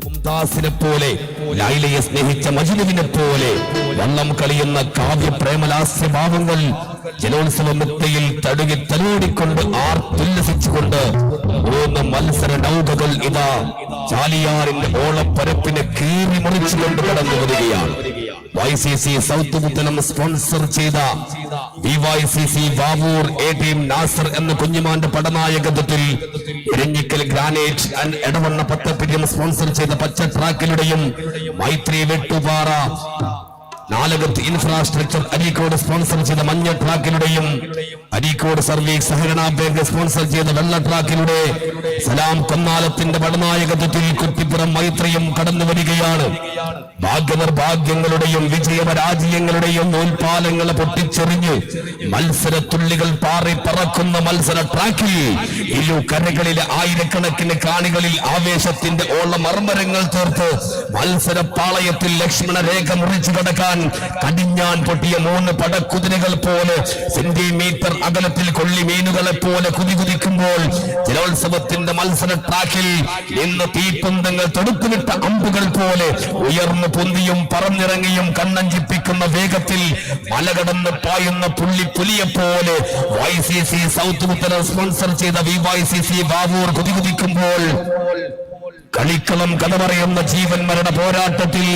മുംതാസിനെ പോലെ, ലൈലയെ സ്നേഹിച്ച മജ്നുവിനെ പോലെ വള്ളം കളിയുന്ന കാവ്യ പ്രേമലാസ്യ ഭാവങ്ങൾ ജലോത്സവ മുക്തയിൽ തടുകി തലോടിക്കൊണ്ട് ആർത്തുല്ലസിച്ചുകൊണ്ട് 3 മത്സര നൗകകൾ ഇതാ ചാലിയാറിന്റെ ഓളപ്പരപ്പിനെ കീറി മുറിച്ചുകൊണ്ട് കടന്നു വരികയാണ്. YCC സൗത്ത് പുത്തനം സ്പോൺസർ ചെയ്ത BYCC Vavoor A team Nasar എന്ന കുഞ്ഞുമാന്റെ പടനായകത്വത്തിൽ Iranjikkal granite and Edavanna Pathappiriyam sponsor ചെയ്ത പച്ച ട്രാക്കിലൂടെയും മൈത്രി വെട്ടുപാറ നാലകത്ത് ഇൻഫ്രാസ്ട്രക്ചർ അരീക്കോട് സ്പോൺസർ ചെയ്ത മഞ്ഞ ട്രാക്കിലൂടെയും അരീക്കോട് സർവീസ് സഹകരണ ബാങ്ക് സ്പോൺസർ ചെയ്ത വെള്ള ട്രാക്കിലൂടെ സലാം കൊന്നാലത്തിന്റെ പടനായകത്വത്തിൽ കുറ്റിപ്പുറം മൈത്രിയും കടന്നു വരികയാണ്. ഭാഗ്യനിർഭാഗ്യങ്ങളുടെയും വിജയപരാജയങ്ങളുടെയും നൂൽപാലങ്ങളെ പൊട്ടിച്ചെറിഞ്ഞ് മത്സരത്തുള്ളികൾ പാറി പറക്കുന്ന മത്സര ട്രാക്കിൽ ഇരു കരകളിലെ ആയിരക്കണക്കിന് കാണികളിൽ ആവേശത്തിന്റെ ഓളമർമരങ്ങൾ തീർത്ത് മത്സര പാളയത്തിൽ ലക്ഷ്മണ രേഖ മുറിച്ചു കടക്കാൻ കടിഞ്ഞാൻ പൊട്ടിയ 3 പടക്കുതിരകൾ പോലെ സെന്റിമീറ്റർ അകലത്തിൽ കൊള്ളിമീനുകളെ പോലെ കുതികുതിക്കുമ്പോൾ ജലോത്സവത്തിന്റെ മത്സര ട്രാക്കിൽ ഇന്ന് തീപ്പന്തങ്ങൾ തൊടുത്തുവിട്ട അമ്പുകൾ പോലെ ഉയർന്നു പൊന്തിയും പറന്നിറങ്ങിയും കണ്ണഞ്ചിപ്പിക്കുന്ന വേഗത്തിൽ മലകടന്ന് പായുന്ന പുലിയെ പോലെ YCC സൗത്ത് ഉത്തര സ്പോൺസർ ചെയ്ത BYCC വാവൂർ കുതികുതിക്കുമ്പോൾ കളിക്കളം കഥ പറയുന്ന ജീവൻ മരണ പോരാട്ടത്തിൽ